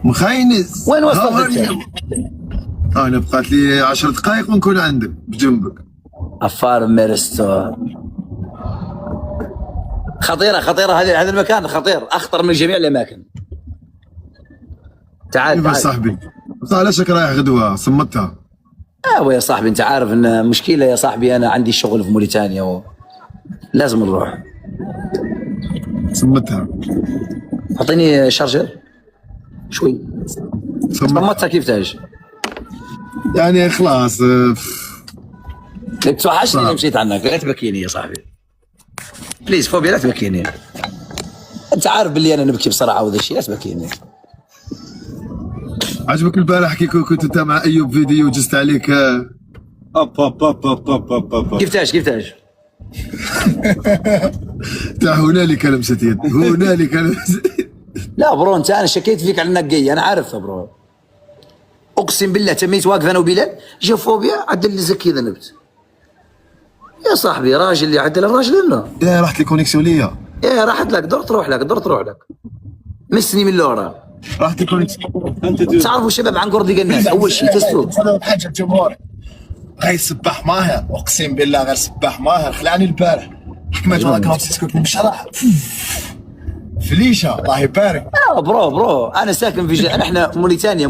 مخاينس. وين وصلت انت؟ انا بقات لي 10 دقائق ونكون عندك بجنبك. عفار ميرستو خطيرة خطيرة، هذا المكان خطير، أخطر من جميع الأماكن. تعال كيف تعال صاحبي؟ علاش رايح غدوة صمتها؟ يا صاحبي أنت عارف إن مشكلة يا صاحبي، أنا عندي شغل في موريتانيا لازم نروح. صمتها. أعطيني شارجر شوي. صمتها كيف تاج؟ يعني خلاص. توحشني لو مشيت عنك، لا تبكيني يا صاحبي بليز فوبيا، لا تبكيني. أنت عارف باللي أنا نبكي بصراحة وذا الشيء، لا تبكيني. عجبك البارح كي كنت انت مع ايوب فيديو وجزت عليك؟ كيف تاج؟ تاع هنالك لمسة يد، هنالك لمسة يد. لا برو انت، انا شكيت فيك على انك جاي، انا عارفها برو، اقسم بالله. تميت واقف انا وبلال، جا فوبيا عدل لي زكي ذنبت يا صاحبي. راجل اللي عدل الراجل انه يا راحت لي كونيكسيون ليا. يا راحت لك، دور تروح لك مسني من لورا. راحت لي كونيكسيون. تعرفوا شباب عن قرض الناس، اول شيء تسلو حاجه الجمهور. غير سباح ماهر، اقسم بالله غير سباح ماهر. خلاني البارح حكمت معاك سيسكو بشرح فليشه الله يبارك. برو انا ساكن في احنا موريتانيا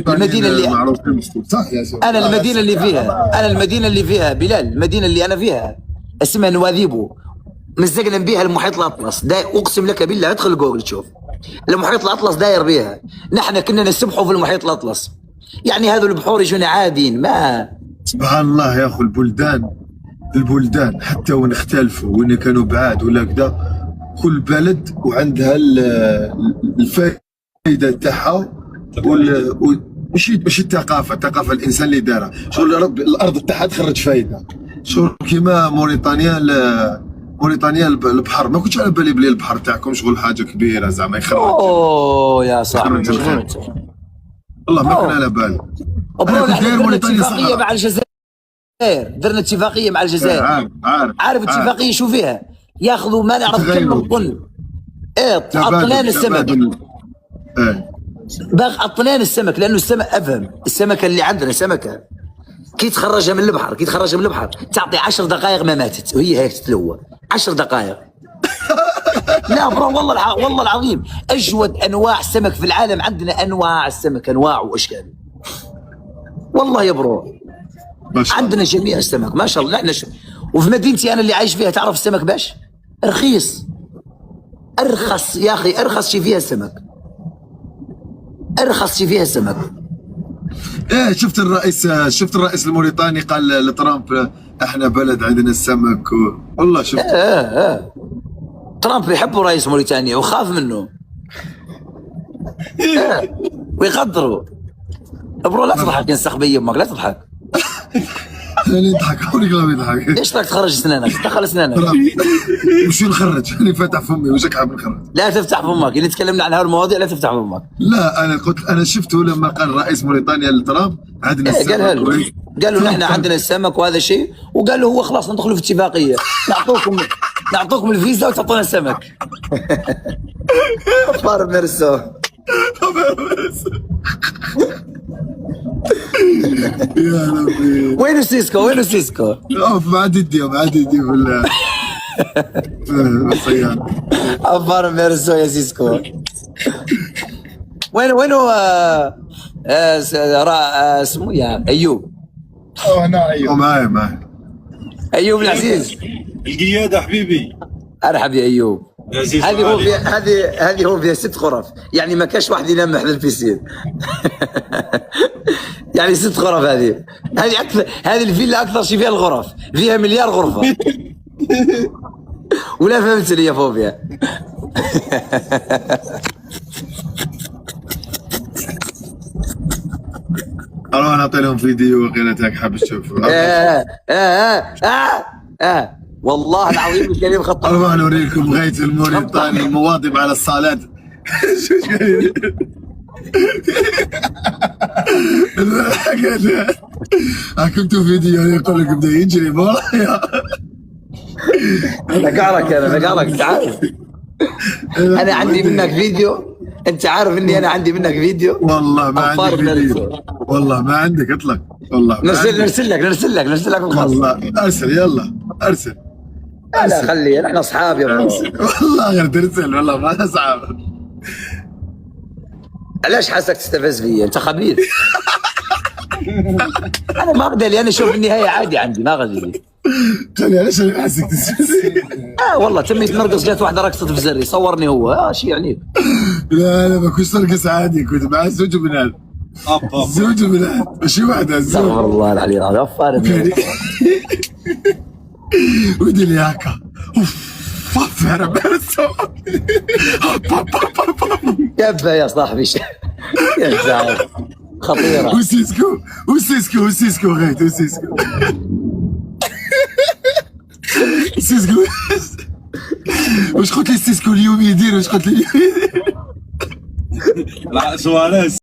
المدينه اللي صح يا سيدي. انا المدينه اللي فيها بلال، المدينه اللي انا فيها اسمها نواذيبو، مزقنا بها المحيط الاطلس. اقسم لك بالله ادخل جوجل تشوف المحيط الاطلس داير بها. نحن كنا نسبحوا في المحيط الاطلس، يعني هذو البحور يجونا عادين. ما سبحان الله يا اخو، البلدان حتى وين اختلفوا وين كانوا بعاد ولا كذا، كل بلد وعندها الفائده تاعها ماشي الثقافه الانسان اللي دارها. شغل رب الارض تاعها تخرج فايده. شغل كيما موريتانيا البحر، ما كنتش على بالي بلي البحر تاعكم شغل حاجه كبيره زعما يخرج. اوه يا صاحبي والله ما كان على بالي. درنا اتفاقيه مع الجزائر، درنا اتفاقيه مع الجزائر. عارف اتفاقيه شو فيها؟ ياخذوا ما نعرف كم من طن. اطنان السمك. باغ اطنان السمك، لانه السمك افهم، السمكه اللي عندنا سمكه كي تخرجها من البحر تعطي 10 دقائق ما ماتت وهي هيك تتلوى 10 دقائق. لا برو والله العظيم اجود انواع سمك في العالم عندنا، انواع السمك انواع واشكال. والله يا برو عندنا جميع السمك ما شاء الله. وفي مدينتي انا اللي عايش فيها تعرف السمك باش رخيص، ارخص يا اخي، ارخص شي فيها السمك، شفت الرئيس الموريتاني قال لترامب احنا بلد عندنا السمك والله شفت. ترامب يحبوا رئيس موريتانيا وخاف منه. ويقدروا. برو لا تضحك يا سخبيه امك، لا تضحك. انا نضحك عمري ما بيضحك. ليش راك تخرج اسنانك؟ دخل اسنانك. وش نخرج؟ انا فاتح فمي وشك حاب نخرج. لا تفتح فمك، اللي تكلمنا عن هذه المواضيع لا تفتح فمك. لا انا شفته لما قال رئيس موريتانيا لترامب عندنا السمك. قال له نحن عندنا السمك وهذا الشيء، وقال له هو خلاص ندخلوا في اتفاقيه، نعطوكم الفيزا وتعطونا السمك. فار ميرسو. يا ربي وينو سيسكو؟ مع ديدي في السيارة. عفار ميرسو يا سيسكو. وينو اسمه يا ايوب. هنا ايوب. معايا ايوب العزيز. القيادة حبيبي. ارحب يا ايوب. هذه هو فيها 6 غرف، يعني ما كاش واحد ينام محل البيسين. يعني 6 غرف. هذه اكثر، هذه الفيلا اكثر شيء فيها الغرف، فيها 1 مليار غرفه. ولا فهمتني يا فوبيا. اروح نعطي لهم فيديو قيلتك حاب تشوفوا. والله العظيم الكريم خطأ. اروح نوريكم غاية الموريتاني المواظب على الصلاة. كنت فيديو يقول لك بدا يجري ورايا. نقارك تعال. انا عندي منك فيديو انت عارف اني انا عندي منك فيديو. والله ما أخبار عندك بلد. فيديو. والله ما عندك اطلق. والله ما عندك. نرسل لك الخاص. والله ارسل يلا ارسل. لا خلي احنا اصحاب يا ابو. ارسل والله غير ترسل والله ما اصعب. علاش حاسك تستفز فيا انت خبيث. انا ما اقدر انا اشوف النهايه عادي عندي ما غادي. خلي علاش انا حاسك تستفز. والله تمي يتنرقص جات واحده رقصت في زري صورني هو شي يعني. لا لا ما كنتش ترقص عادي كنت مع زوج بنات. زوج بنات ماشي واحده زوج. استغفر الله العلي العظيم فارد. ودي لي هكا اوف هرب كفى يا صاحبي. يا زعيم خطيره. وسيسكو غيت وسيسكو واش قلت لي سيسكو اليوم يدير واش قلت لي لا سواريز